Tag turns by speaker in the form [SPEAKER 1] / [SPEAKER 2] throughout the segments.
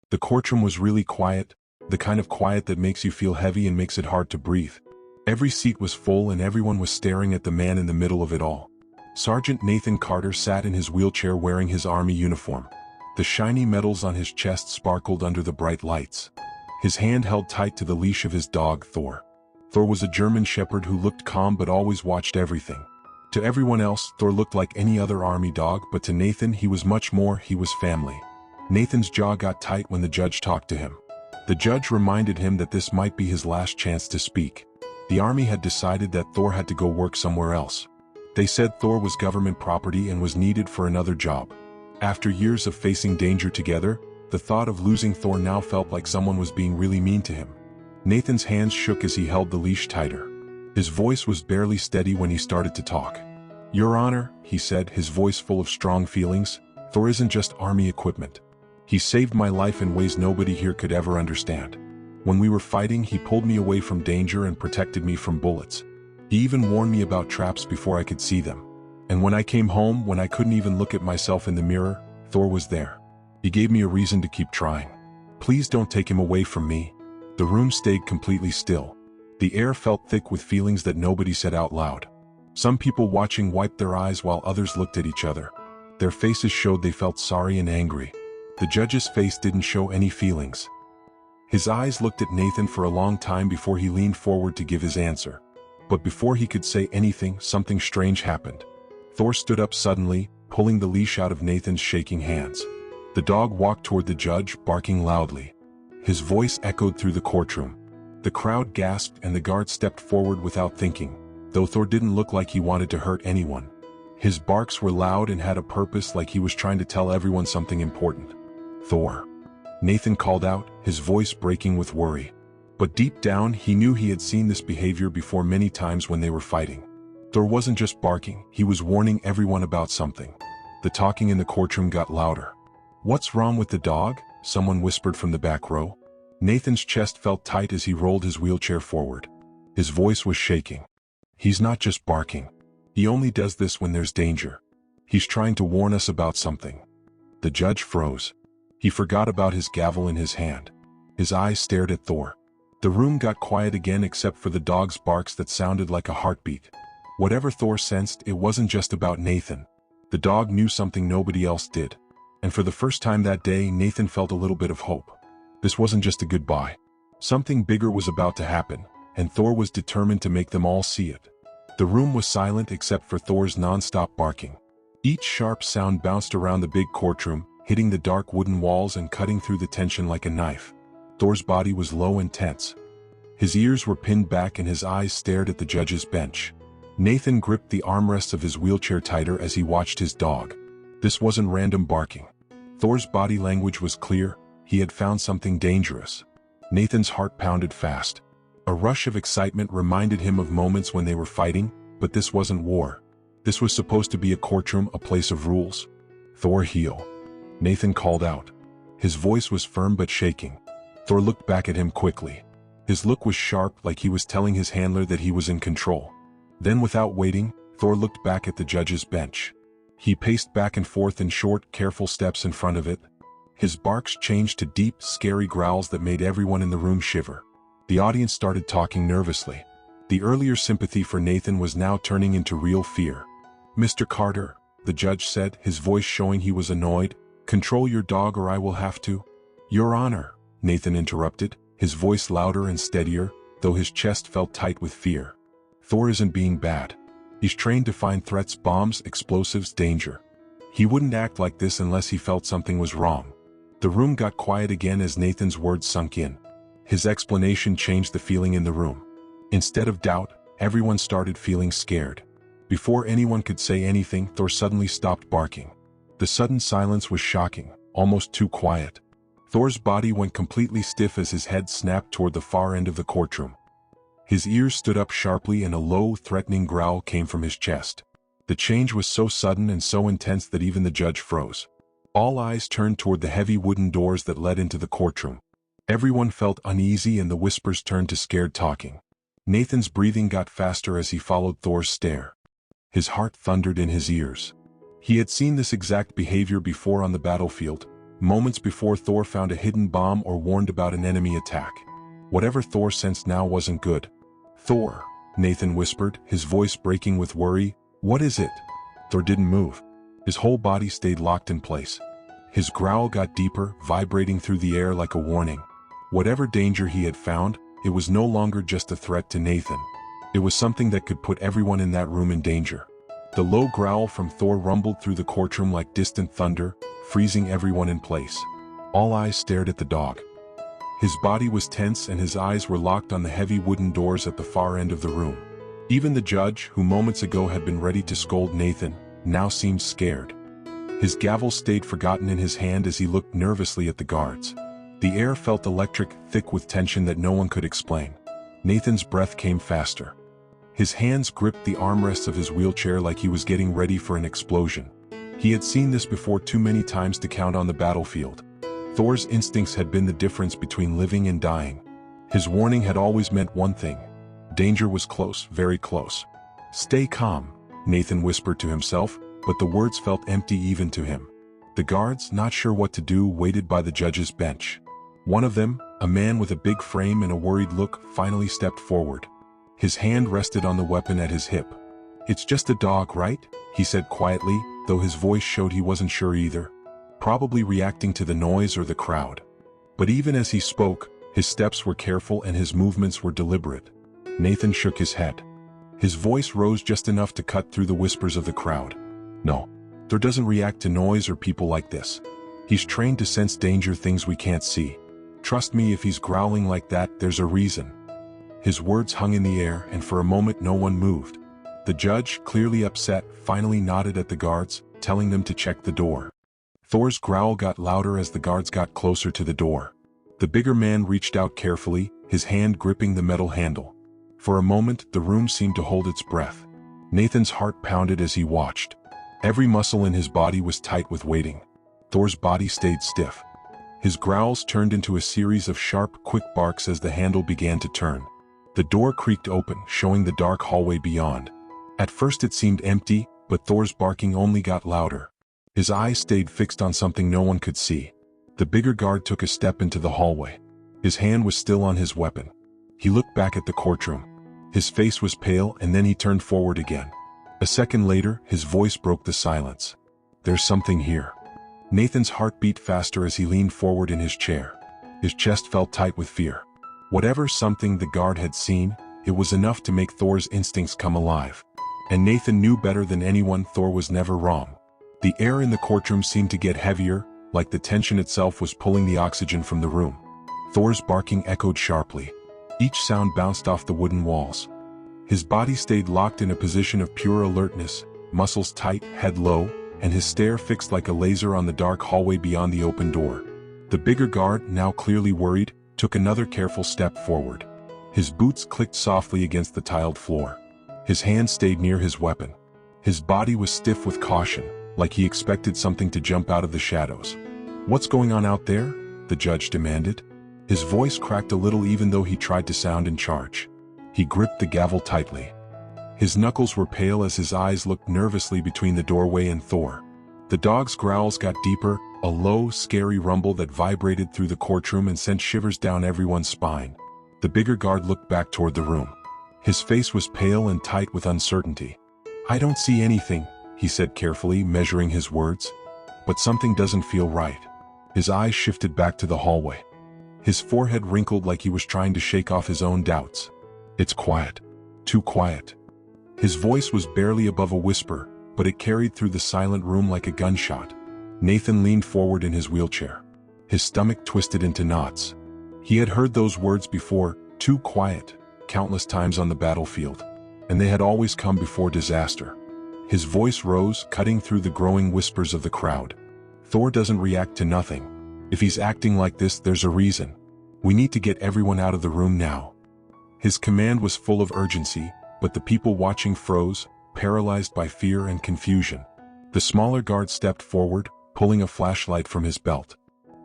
[SPEAKER 1] The courtroom was really quiet, the kind of quiet that makes you feel heavy and makes it hard to breathe. Every seat was full and everyone was staring at the man in the middle of it all. Sergeant Nathan Carter sat in his wheelchair wearing his army uniform. The shiny medals on his chest sparkled under the bright lights. His hand held tight to the leash of his dog, Thor. Thor was a German shepherd who looked calm but always watched everything. To everyone else, Thor looked like any other army dog, but to Nathan he was much more. He was family. Nathan's jaw got tight when the judge talked to him. The judge reminded him that this might be his last chance to speak. The army had decided that Thor had to go work somewhere else. They said Thor was government property and was needed for another job. After years of facing danger together, the thought of losing Thor now felt like someone was being really mean to him. Nathan's hands shook as he held the leash tighter. His voice was barely steady when he started to talk. "Your Honor," he said, his voice full of strong feelings, "Thor isn't just army equipment. He saved my life in ways nobody here could ever understand. When we were fighting, he pulled me away from danger and protected me from bullets. He even warned me about traps before I could see them. And when I came home, when I couldn't even look at myself in the mirror, Thor was there. He gave me a reason to keep trying. Please don't take him away from me." The room stayed completely still. The air felt thick with feelings that nobody said out loud. Some people watching wiped their eyes while others looked at each other. Their faces showed they felt sorry and angry. The judge's face didn't show any feelings. His eyes looked at Nathan for a long time before he leaned forward to give his answer. But before he could say anything, something strange happened. Thor stood up suddenly, pulling the leash out of Nathan's shaking hands. The dog walked toward the judge, barking loudly. His voice echoed through the courtroom. The crowd gasped and the guard stepped forward without thinking, though Thor didn't look like he wanted to hurt anyone. His barks were loud and had a purpose, like he was trying to tell everyone something important. "Thor," Nathan called out, his voice breaking with worry. But deep down, he knew he had seen this behavior before many times when they were fighting. Thor wasn't just barking, he was warning everyone about something. The talking in the courtroom got louder. "What's wrong with the dog?" someone whispered from the back row. Nathan's chest felt tight as he rolled his wheelchair forward. His voice was shaking. "He's not just barking. He only does this when there's danger. He's trying to warn us about something." The judge froze. He forgot about his gavel in his hand. His eyes stared at Thor. The room got quiet again except for the dog's barks that sounded like a heartbeat. Whatever Thor sensed, it wasn't just about Nathan. The dog knew something nobody else did. And for the first time that day, Nathan felt a little bit of hope. This wasn't just a goodbye. Something bigger was about to happen, and Thor was determined to make them all see it. The room was silent except for Thor's non-stop barking. Each sharp sound bounced around the big courtroom, hitting the dark wooden walls and cutting through the tension like a knife. Thor's body was low and tense. His ears were pinned back and his eyes stared at the judge's bench. Nathan gripped the armrests of his wheelchair tighter as he watched his dog. This wasn't random barking. Thor's body language was clear. He had found something dangerous. Nathan's heart pounded fast. A rush of excitement reminded him of moments when they were fighting, but this wasn't war. This was supposed to be a courtroom, a place of rules. "Thor, heel," Nathan called out. His voice was firm but shaking. Thor looked back at him quickly. His look was sharp, like he was telling his handler that he was in control. Then, without waiting, Thor looked back at the judge's bench. He paced back and forth in short, careful steps in front of it. His barks changed to deep, scary growls that made everyone in the room shiver. The audience started talking nervously. The earlier sympathy for Nathan was now turning into real fear. "Mr. Carter," the judge said, his voice showing he was annoyed, "control your dog or I will have to." "Your Honor," Nathan interrupted, his voice louder and steadier, though his chest felt tight with fear. "Thor isn't being bad. He's trained to find threats, bombs, explosives, danger. He wouldn't act like this unless he felt something was wrong." The room got quiet again as Nathan's words sunk in. His explanation changed the feeling in the room. Instead of doubt, everyone started feeling scared. Before anyone could say anything, Thor suddenly stopped barking. The sudden silence was shocking, almost too quiet. Thor's body went completely stiff as his head snapped toward the far end of the courtroom. His ears stood up sharply and a low, threatening growl came from his chest. The change was so sudden and so intense that even the judge froze. All eyes turned toward the heavy wooden doors that led into the courtroom. Everyone felt uneasy and the whispers turned to scared talking. Nathan's breathing got faster as he followed Thor's stare. His heart thundered in his ears. He had seen this exact behavior before on the battlefield, moments before Thor found a hidden bomb or warned about an enemy attack. Whatever Thor sensed now wasn't good. "Thor," Nathan whispered, his voice breaking with worry. "What is it?" Thor didn't move. His whole body stayed locked in place. His growl got deeper, vibrating through the air like a warning. Whatever danger he had found, it was no longer just a threat to Nathan. It was something that could put everyone in that room in danger. The low growl from Thor rumbled through the courtroom like distant thunder, freezing everyone in place. All eyes stared at the dog. His body was tense and his eyes were locked on the heavy wooden doors at the far end of the room. Even the judge, who moments ago had been ready to scold Nathan, now seemed scared. His gavel stayed forgotten in his hand as he looked nervously at the guards. The air felt electric, thick with tension that no one could explain. Nathan's breath came faster. His hands gripped the armrests of his wheelchair like he was getting ready for an explosion. He had seen this before too many times to count on the battlefield. Thor's instincts had been the difference between living and dying. His warning had always meant one thing. Danger was close, very close. "Stay calm," Nathan whispered to himself, but the words felt empty even to him. The guards, not sure what to do, waited by the judge's bench. One of them, a man with a big frame and a worried look, finally stepped forward. His hand rested on the weapon at his hip. "It's just a dog, right?" he said quietly, though his voice showed he wasn't sure either. Probably reacting to the noise or the crowd. But even as he spoke, his steps were careful and his movements were deliberate. Nathan shook his head. His voice rose just enough to cut through the whispers of the crowd. "No, Thor doesn't react to noise or people like this. He's trained to sense danger, things we can't see. Trust me, if he's growling like that, there's a reason." His words hung in the air, and for a moment no one moved. The judge, clearly upset, finally nodded at the guards, telling them to check the door. Thor's growl got louder as the guards got closer to the door. The bigger man reached out carefully, his hand gripping the metal handle. For a moment, the room seemed to hold its breath. Nathan's heart pounded as he watched. Every muscle in his body was tight with waiting. Thor's body stayed stiff. His growls turned into a series of sharp, quick barks as the handle began to turn. The door creaked open, showing the dark hallway beyond. At first it seemed empty, but Thor's barking only got louder. His eyes stayed fixed on something no one could see. The bigger guard took a step into the hallway. His hand was still on his weapon. He looked back at the courtroom. His face was pale, and then he turned forward again. A second later, his voice broke the silence. "There's something here." Nathan's heart beat faster as he leaned forward in his chair. His chest felt tight with fear. Whatever something the guard had seen, it was enough to make Thor's instincts come alive. And Nathan knew better than anyone Thor was never wrong. The air in the courtroom seemed to get heavier, like the tension itself was pulling the oxygen from the room. Thor's barking echoed sharply. Each sound bounced off the wooden walls. His body stayed locked in a position of pure alertness, muscles tight, head low, and his stare fixed like a laser on the dark hallway beyond the open door. The bigger guard, now clearly worried, took another careful step forward. His boots clicked softly against the tiled floor. His hand stayed near his weapon. His body was stiff with caution, like he expected something to jump out of the shadows. "What's going on out there?" the judge demanded. His voice cracked a little even though he tried to sound in charge. He gripped the gavel tightly. His knuckles were pale as his eyes looked nervously between the doorway and Thor. The dog's growls got deeper, a low, scary rumble that vibrated through the courtroom and sent shivers down everyone's spine. The bigger guard looked back toward the room. His face was pale and tight with uncertainty. "I don't see anything," he said carefully, measuring his words. "But something doesn't feel right." His eyes shifted back to the hallway. His forehead wrinkled like he was trying to shake off his own doubts. "It's quiet. Too quiet." His voice was barely above a whisper, but it carried through the silent room like a gunshot. Nathan leaned forward in his wheelchair. His stomach twisted into knots. He had heard those words before, "too quiet," countless times on the battlefield, and they had always come before disaster. His voice rose, cutting through the growing whispers of the crowd. "Thor doesn't react to nothing. If he's acting like this, there's a reason. We need to get everyone out of the room now." His command was full of urgency, but the people watching froze, paralyzed by fear and confusion. The smaller guard stepped forward, pulling a flashlight from his belt.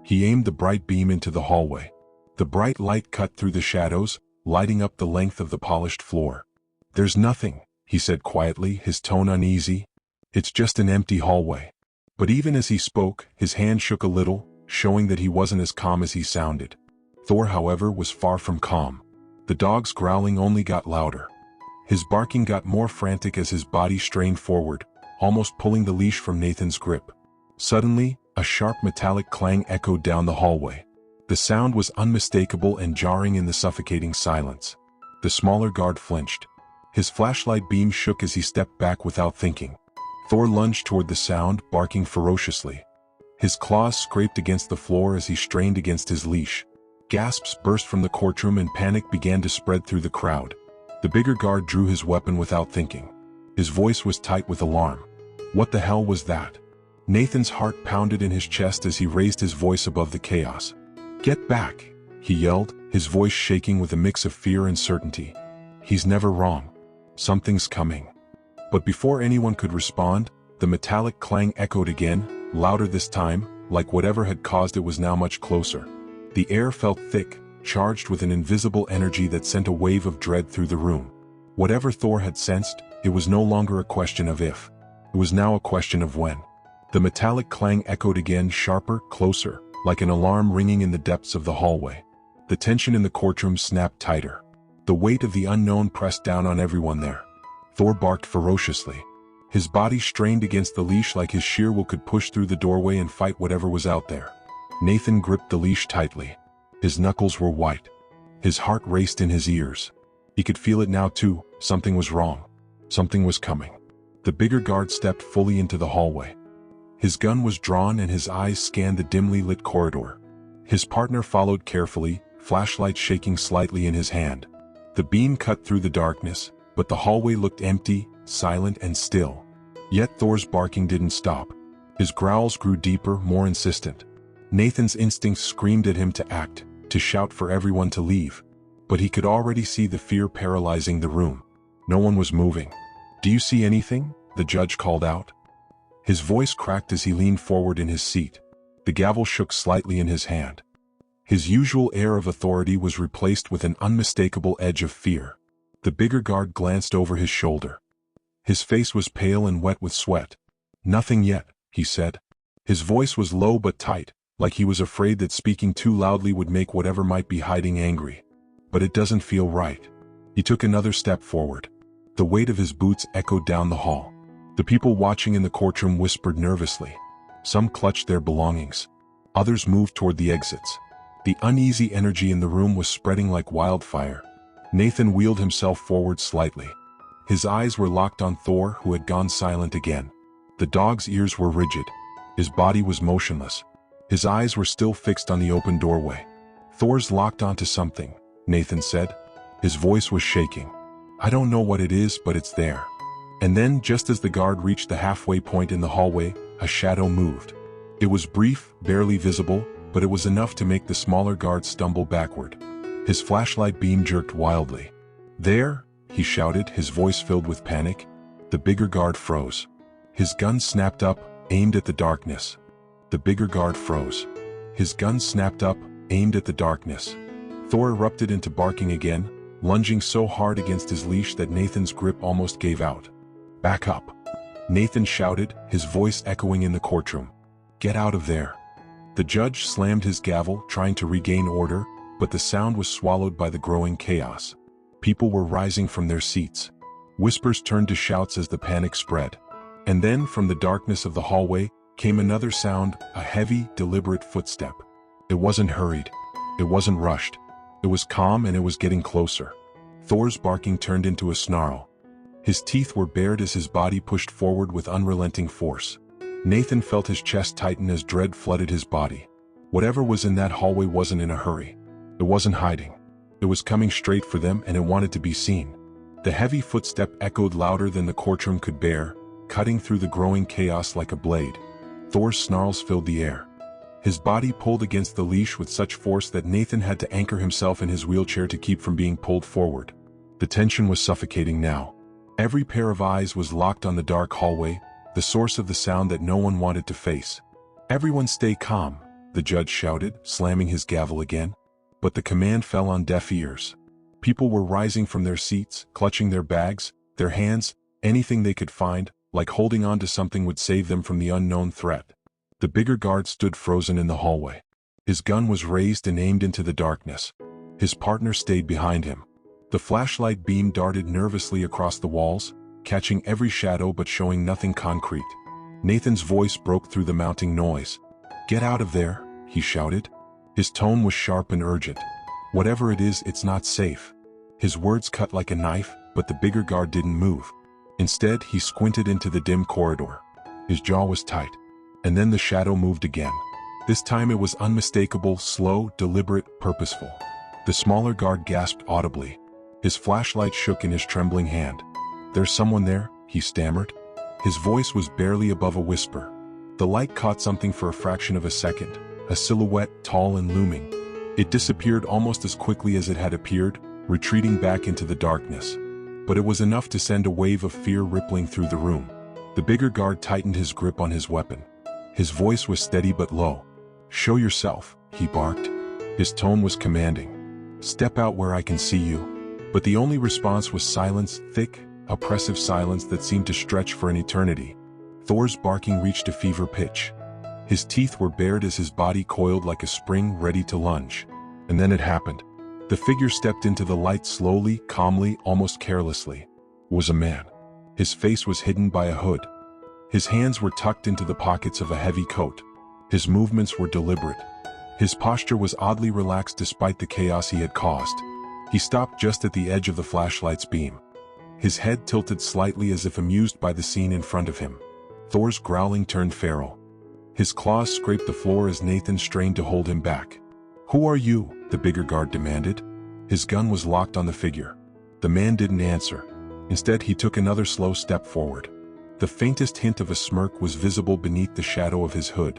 [SPEAKER 1] He aimed the bright beam into the hallway. The bright light cut through the shadows, lighting up the length of the polished floor. "There's nothing," he said quietly, his tone uneasy. "It's just an empty hallway." But even as he spoke, his hand shook a little, showing that he wasn't as calm as he sounded. Thor, however, was far from calm. The dog's growling only got louder. His barking got more frantic as his body strained forward, almost pulling the leash from Nathan's grip. Suddenly, a sharp metallic clang echoed down the hallway. The sound was unmistakable and jarring in the suffocating silence. The smaller guard flinched. His flashlight beam shook as he stepped back without thinking. Thor lunged toward the sound, barking ferociously. His claws scraped against the floor as he strained against his leash. Gasps burst from the courtroom and panic began to spread through the crowd. The bigger guard drew his weapon without thinking. His voice was tight with alarm. What the hell was that? Nathan's heart pounded in his chest as he raised his voice above the chaos. "Get back!" he yelled, his voice shaking with a mix of fear and certainty. He's never wrong. Something's coming. But before anyone could respond, the metallic clang echoed again, louder this time, like whatever had caused it was now much closer. The air felt thick, charged with an invisible energy that sent a wave of dread through the room. Whatever Thor had sensed, it was no longer a question of if. It was now a question of when. The metallic clang echoed again, sharper, closer, like an alarm ringing in the depths of the hallway. The tension in the courtroom snapped tighter. The weight of the unknown pressed down on everyone there. Thor barked ferociously. His body strained against the leash like his sheer will could push through the doorway and fight whatever was out there. Nathan gripped the leash tightly. His knuckles were white. His heart raced in his ears. He could feel it now too. Something was wrong. Something was coming. The bigger guard stepped fully into the hallway. His gun was drawn and his eyes scanned the dimly lit corridor. His partner followed carefully, flashlight shaking slightly in his hand. The beam cut through the darkness, but the hallway looked empty, silent and still. Yet Thor's barking didn't stop. His growls grew deeper, more insistent. Nathan's instincts screamed at him to act, to shout for everyone to leave. But he could already see the fear paralyzing the room. No one was moving. "Do you see anything?" the judge called out. His voice cracked as he leaned forward in his seat. The gavel shook slightly in his hand. His usual air of authority was replaced with an unmistakable edge of fear. The bigger guard glanced over his shoulder. His face was pale and wet with sweat. "Nothing yet," he said. His voice was low but tight, like he was afraid that speaking too loudly would make whatever might be hiding angry. "But it doesn't feel right." He took another step forward. The weight of his boots echoed down the hall. The people watching in the courtroom whispered nervously. Some clutched their belongings. Others moved toward the exits. The uneasy energy in the room was spreading like wildfire. Nathan wheeled himself forward slightly. His eyes were locked on Thor, who had gone silent again. The dog's ears were rigid. His body was motionless. His eyes were still fixed on the open doorway. "Thor's locked onto something," Nathan said. His voice was shaking. "I don't know what it is, but it's there." And then, just as the guard reached the halfway point in the hallway, a shadow moved. It was brief, barely visible, but it was enough to make the smaller guard stumble backward. His flashlight beam jerked wildly. "There!" he shouted, his voice filled with panic. The bigger guard froze. His gun snapped up, aimed at the darkness. The bigger guard froze. His gun snapped up, aimed at the darkness. Thor erupted into barking again, lunging so hard against his leash that Nathan's grip almost gave out. "Back up!" Nathan shouted, his voice echoing in the courtroom. "Get out of there!" The judge slammed his gavel, trying to regain order, but the sound was swallowed by the growing chaos. People were rising from their seats. Whispers turned to shouts as the panic spread. And then, from the darkness of the hallway, came another sound, a heavy, deliberate footstep. It wasn't hurried. It wasn't rushed. It was calm and it was getting closer. Thor's barking turned into a snarl. His teeth were bared as his body pushed forward with unrelenting force. Nathan felt his chest tighten as dread flooded his body. Whatever was in that hallway wasn't in a hurry. It wasn't hiding. It was coming straight for them and it wanted to be seen. The heavy footstep echoed louder than the courtroom could bear, cutting through the growing chaos like a blade. Thor's snarls filled the air. His body pulled against the leash with such force that Nathan had to anchor himself in his wheelchair to keep from being pulled forward. The tension was suffocating now. Every pair of eyes was locked on the dark hallway, the source of the sound that no one wanted to face. "Everyone stay calm," the judge shouted, slamming his gavel again. But the command fell on deaf ears. People were rising from their seats, clutching their bags, their hands, anything they could find, like holding on to something would save them from the unknown threat. The bigger guard stood frozen in the hallway. His gun was raised and aimed into the darkness. His partner stayed behind him. The flashlight beam darted nervously across the walls, catching every shadow but showing nothing concrete. Nathan's voice broke through the mounting noise. "Get out of there," he shouted. His tone was sharp and urgent. "Whatever it is, it's not safe." His words cut like a knife, but the bigger guard didn't move. Instead, he squinted into the dim corridor. His jaw was tight. And then the shadow moved again. This time it was unmistakable, slow, deliberate, purposeful. The smaller guard gasped audibly. His flashlight shook in his trembling hand. "There's someone there," he stammered. His voice was barely above a whisper. The light caught something for a fraction of a second, a silhouette tall and looming. It disappeared almost as quickly as it had appeared, retreating back into the darkness. But it was enough to send a wave of fear rippling through the room. The bigger guard tightened his grip on his weapon. His voice was steady but low. "Show yourself," he barked. His tone was commanding. "Step out where I can see you." But the only response was silence, thick, oppressive silence that seemed to stretch for an eternity. Thor's barking reached a fever pitch. His teeth were bared as his body coiled like a spring ready to lunge. And then it happened. The figure stepped into the light slowly, calmly, almost carelessly. It was a man. His face was hidden by a hood. His hands were tucked into the pockets of a heavy coat. His movements were deliberate. His posture was oddly relaxed despite the chaos he had caused. He stopped just at the edge of the flashlight's beam. His head tilted slightly as if amused by the scene in front of him. Thor's growling turned feral. His claws scraped the floor as Nathan strained to hold him back. "Who are you?" the bigger guard demanded. His gun was locked on the figure. The man didn't answer. Instead, he took another slow step forward. The faintest hint of a smirk was visible beneath the shadow of his hood.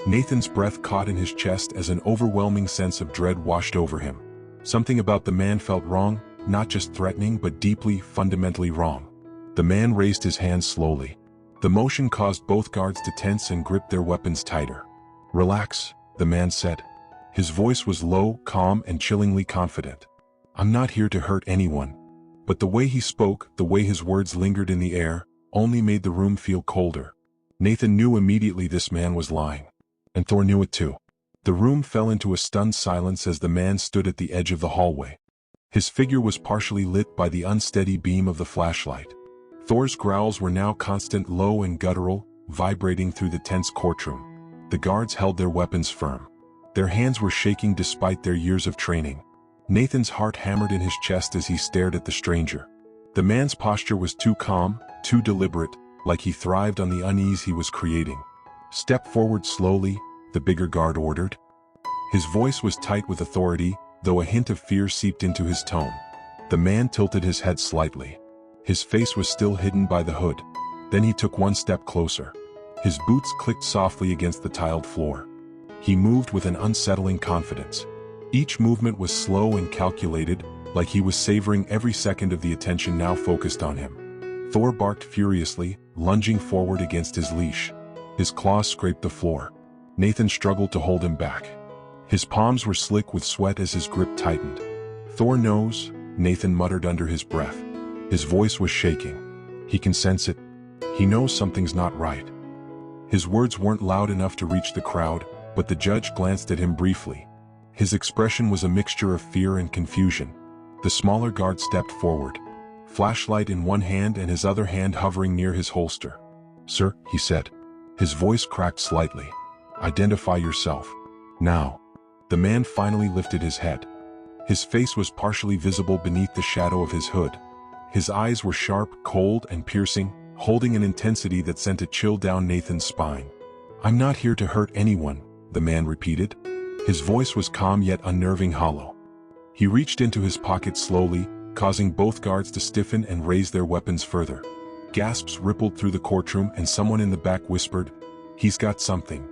[SPEAKER 1] Nathan's breath caught in his chest as an overwhelming sense of dread washed over him. Something about the man felt wrong, not just threatening but deeply, fundamentally wrong. The man raised his hands slowly. The motion caused both guards to tense and grip their weapons tighter. "Relax," the man said. His voice was low, calm, and chillingly confident. "I'm not here to hurt anyone." But the way he spoke, the way his words lingered in the air, only made the room feel colder. Nathan knew immediately this man was lying. And Thor knew it too. The room fell into a stunned silence as the man stood at the edge of the hallway. His figure was partially lit by the unsteady beam of the flashlight. Thor's growls were now constant, low and guttural, vibrating through the tense courtroom. The guards held their weapons firm. Their hands were shaking despite their years of training. Nathan's heart hammered in his chest as he stared at the stranger. The man's posture was too calm, too deliberate, like he thrived on the unease he was creating. "Step forward slowly," the bigger guard ordered. His voice was tight with authority, though a hint of fear seeped into his tone. The man tilted his head slightly. His face was still hidden by the hood. Then he took one step closer. His boots clicked softly against the tiled floor. He moved with an unsettling confidence. Each movement was slow and calculated, like he was savoring every second of the attention now focused on him. Thor barked furiously, lunging forward against his leash. His claws scraped the floor. Nathan struggled to hold him back. His palms were slick with sweat as his grip tightened. "Thor knows," Nathan muttered under his breath. His voice was shaking. "He can sense it. He knows something's not right." His words weren't loud enough to reach the crowd, but the judge glanced at him briefly. His expression was a mixture of fear and confusion. The smaller guard stepped forward, flashlight in one hand and his other hand hovering near his holster. "Sir," he said. His voice cracked slightly. "Identify yourself. Now." The man finally lifted his head. His face was partially visible beneath the shadow of his hood. His eyes were sharp, cold, and piercing, holding an intensity that sent a chill down Nathan's spine. "I'm not here to hurt anyone," the man repeated. His voice was calm yet unnerving hollow. He reached into his pocket slowly, causing both guards to stiffen and raise their weapons further. Gasps rippled through the courtroom and someone in the back whispered, "He's got something."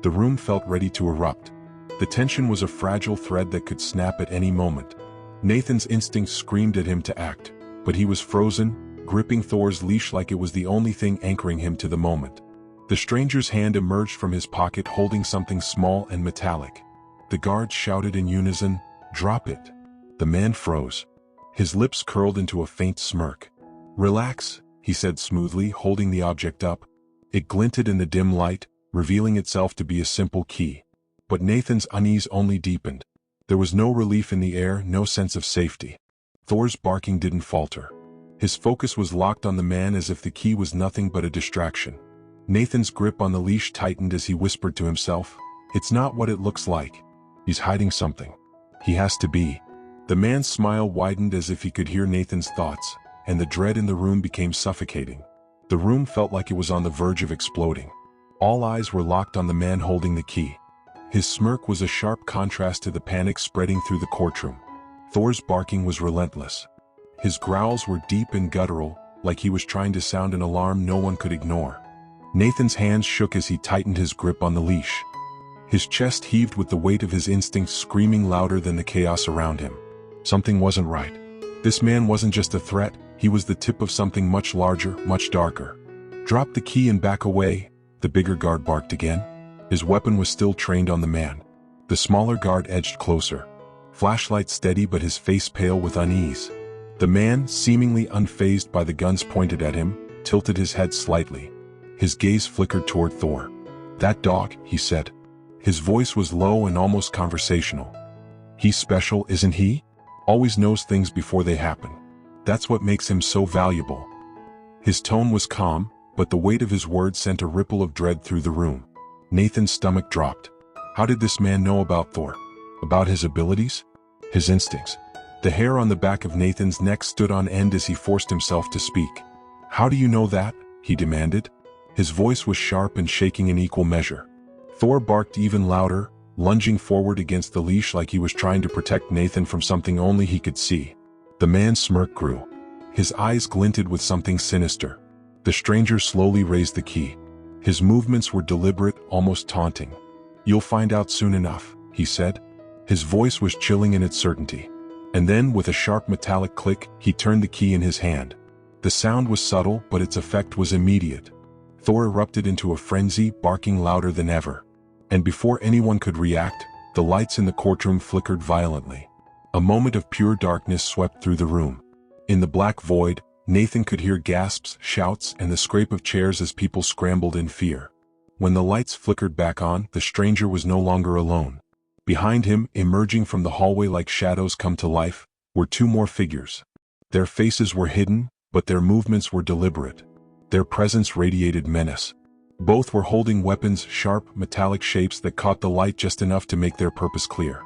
[SPEAKER 1] The room felt ready to erupt. The tension was a fragile thread that could snap at any moment. Nathan's instincts screamed at him to act, but he was frozen, gripping Thor's leash like it was the only thing anchoring him to the moment. The stranger's hand emerged from his pocket holding something small and metallic. The guards shouted in unison, "Drop it." The man froze. His lips curled into a faint smirk. "Relax," he said smoothly, holding the object up. It glinted in the dim light, revealing itself to be a simple key. But Nathan's unease only deepened. There was no relief in the air, no sense of safety. Thor's barking didn't falter. His focus was locked on the man as if the key was nothing but a distraction. Nathan's grip on the leash tightened as he whispered to himself, "It's not what it looks like. He's hiding something. He has to be." The man's smile widened as if he could hear Nathan's thoughts, and the dread in the room became suffocating. The room felt like it was on the verge of exploding. All eyes were locked on the man holding the key. His smirk was a sharp contrast to the panic spreading through the courtroom. Thor's barking was relentless. His growls were deep and guttural, like he was trying to sound an alarm no one could ignore. Nathan's hands shook as he tightened his grip on the leash. His chest heaved with the weight of his instincts screaming louder than the chaos around him. Something wasn't right. This man wasn't just a threat, he was the tip of something much larger, much darker. "Drop the key and back away," the bigger guard barked again. His weapon was still trained on the man. The smaller guard edged closer, flashlight steady but his face pale with unease. The man, seemingly unfazed by the guns pointed at him, tilted his head slightly. His gaze flickered toward Thor. "That dog," he said. His voice was low and almost conversational. "He's special, isn't he? Always knows things before they happen. That's what makes him so valuable." His tone was calm, but the weight of his words sent a ripple of dread through the room. Nathan's stomach dropped. How did this man know about Thor? About his abilities? His instincts? The hair on the back of Nathan's neck stood on end as he forced himself to speak. "How do you know that?" he demanded. His voice was sharp and shaking in equal measure. Thor barked even louder, lunging forward against the leash like he was trying to protect Nathan from something only he could see. The man's smirk grew. His eyes glinted with something sinister. The stranger slowly raised the key. His movements were deliberate, almost taunting. "You'll find out soon enough," he said. His voice was chilling in its certainty. And then, with a sharp metallic click, he turned the key in his hand. The sound was subtle, but its effect was immediate. Thor erupted into a frenzy, barking louder than ever. And before anyone could react, the lights in the courtroom flickered violently. A moment of pure darkness swept through the room. In the black void, Nathan could hear gasps, shouts, and the scrape of chairs as people scrambled in fear. When the lights flickered back on, the stranger was no longer alone. Behind him, emerging from the hallway like shadows come to life, were two more figures. Their faces were hidden, but their movements were deliberate. Their presence radiated menace. Both were holding weapons, sharp, metallic shapes that caught the light just enough to make their purpose clear.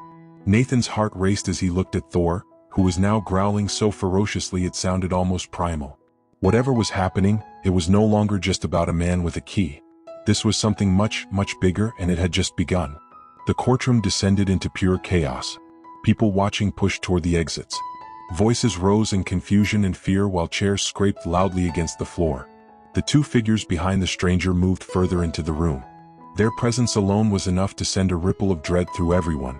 [SPEAKER 1] Nathan's heart raced as he looked at Thor, who was now growling so ferociously it sounded almost primal. Whatever was happening, it was no longer just about a man with a key. This was something much, much bigger, and it had just begun. The courtroom descended into pure chaos. People watching pushed toward the exits. Voices rose in confusion and fear while chairs scraped loudly against the floor. The two figures behind the stranger moved further into the room. Their presence alone was enough to send a ripple of dread through everyone.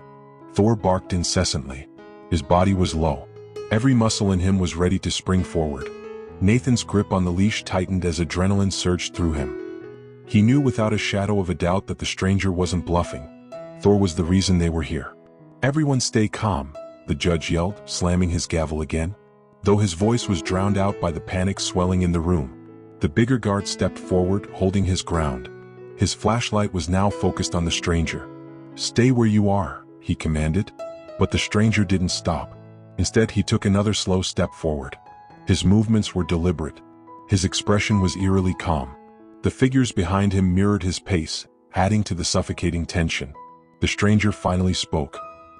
[SPEAKER 1] Thor barked incessantly. His body was low. Every muscle in him was ready to spring forward. Nathan's grip on the leash tightened as adrenaline surged through him. He knew without a shadow of a doubt that the stranger wasn't bluffing. Thor was the reason they were here. "Everyone stay calm," the judge yelled, slamming his gavel again. Though his voice was drowned out by the panic swelling in the room. The bigger guard stepped forward, holding his ground. His flashlight was now focused on the stranger. "Stay where you are," he commanded. But the stranger didn't stop. Instead, he took another slow step forward. His movements were deliberate. His expression was eerily calm. The figures behind him mirrored his pace, adding to the suffocating tension. The stranger finally spoke.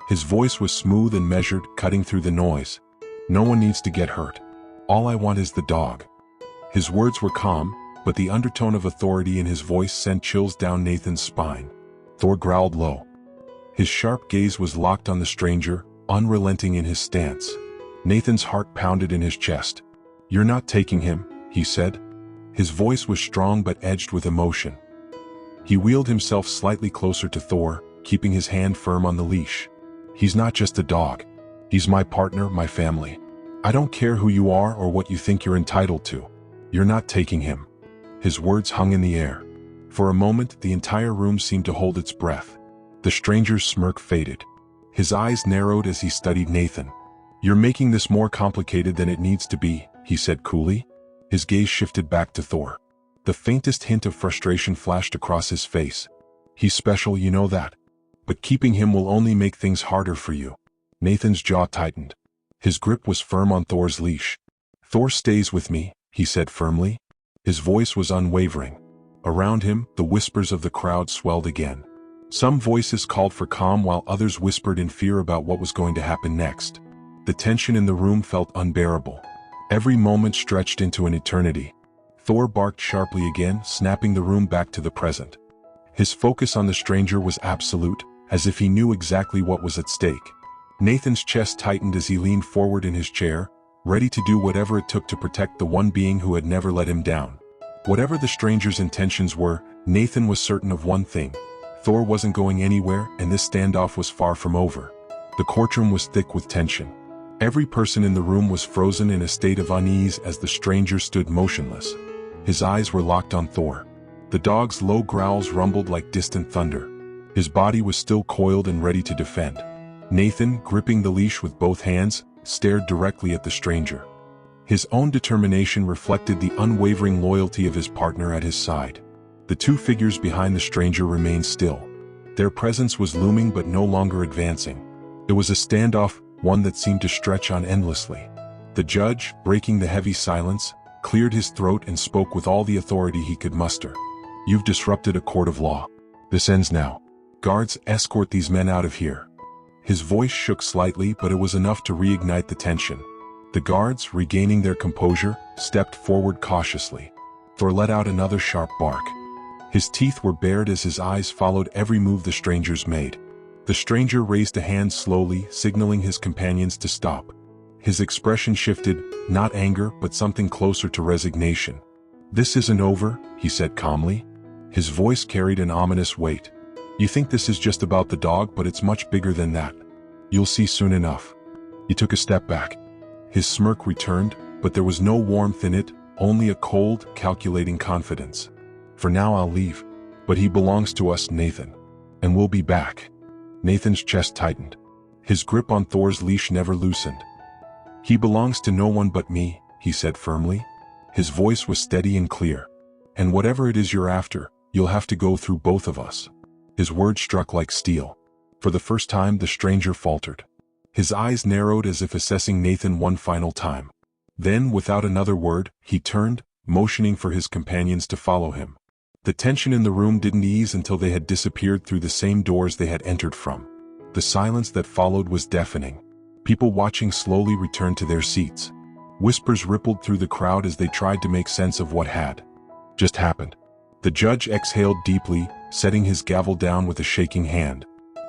[SPEAKER 1] His voice was smooth and measured, cutting through the noise. "No one needs to get hurt. All I want is the dog." His words were calm, but the undertone of authority in his voice sent chills down Nathan's spine. Thor growled low. His sharp gaze was locked on the stranger, unrelenting in his stance. Nathan's heart pounded in his chest. "You're not taking him," he said. His voice was strong but edged with emotion. He wheeled himself slightly closer to Thor, keeping his hand firm on the leash. "He's not just a dog. He's my partner, my family. I don't care who you are or what you think you're entitled to. You're not taking him." His words hung in the air. For a moment, the entire room seemed to hold its breath. The stranger's smirk faded. His eyes narrowed as he studied Nathan. "You're making this more complicated than it needs to be," he said coolly. His gaze shifted back to Thor. The faintest hint of frustration flashed across his face. He's special, you know that. But keeping him will only make things harder for you. Nathan's jaw tightened. His grip was firm on Thor's leash. Thor stays with me, he said firmly. His voice was unwavering. Around him, the whispers of the crowd swelled again. Some voices called for calm while others whispered in fear about what was going to happen next. The tension in the room felt unbearable. Every moment stretched into an eternity. Thor barked sharply again, snapping the room back to the present. His focus on the stranger was absolute, as if he knew exactly what was at stake. Nathan's chest tightened as he leaned forward in his chair, ready to do whatever it took to protect the one being who had never let him down. Whatever the stranger's intentions were, Nathan was certain of one thing. Thor wasn't going anywhere, and this standoff was far from over. The courtroom was thick with tension. Every person in the room was frozen in a state of unease as the stranger stood motionless. His eyes were locked on Thor. The dog's low growls rumbled like distant thunder. His body was still coiled and ready to defend. Nathan, gripping the leash with both hands, stared directly at the stranger. His own determination reflected the unwavering loyalty of his partner at his side. The two figures behind the stranger remained still. Their presence was looming but no longer advancing. It was a standoff, one that seemed to stretch on endlessly. The judge, breaking the heavy silence, cleared his throat and spoke with all the authority he could muster. "You've disrupted a court of law. This ends now. Guards, escort these men out of here." His voice shook slightly, but it was enough to reignite the tension. The guards, regaining their composure, stepped forward cautiously. Thor let out another sharp bark. His teeth were bared as his eyes followed every move the strangers made. The stranger raised a hand slowly, signaling his companions to stop. His expression shifted, not anger, but something closer to resignation. "This isn't over," he said calmly. His voice carried an ominous weight. "You think this is just about the dog, but it's much bigger than that. You'll see soon enough." He took a step back. His smirk returned, but there was no warmth in it, only a cold, calculating confidence. "For now I'll leave. But he belongs to us, Nathan. And we'll be back." Nathan's chest tightened. His grip on Thor's leash never loosened. "He belongs to no one but me," he said firmly. His voice was steady and clear. "And whatever it is you're after, you'll have to go through both of us." His words struck like steel. For the first time, the stranger faltered. His eyes narrowed as if assessing Nathan one final time. Then, without another word, he turned, motioning for his companions to follow him. The tension in the room didn't ease until they had disappeared through the same doors they had entered from. The silence that followed was deafening. People watching slowly returned to their seats. Whispers rippled through the crowd as they tried to make sense of what had just happened. The judge exhaled deeply, setting his gavel down with a shaking hand.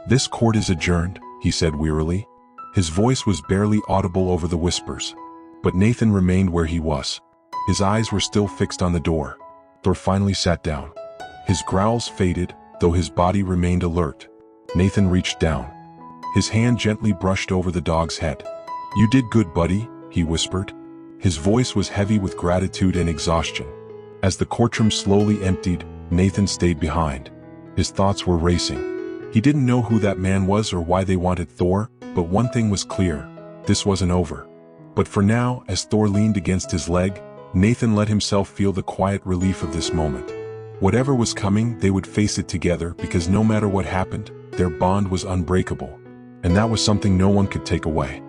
[SPEAKER 1] "This court is adjourned," he said wearily. His voice was barely audible over the whispers. But Nathan remained where he was. His eyes were still fixed on the door. Thor finally sat down. His growls faded, though his body remained alert. Nathan reached down. His hand gently brushed over the dog's head. "You did good, buddy," he whispered. His voice was heavy with gratitude and exhaustion. As the courtroom slowly emptied, Nathan stayed behind. His thoughts were racing. He didn't know who that man was or why they wanted Thor, but one thing was clear: this wasn't over. But for now, as Thor leaned against his leg, Nathan let himself feel the quiet relief of this moment. Whatever was coming, they would face it together because no matter what happened, their bond was unbreakable. And that was something no one could take away.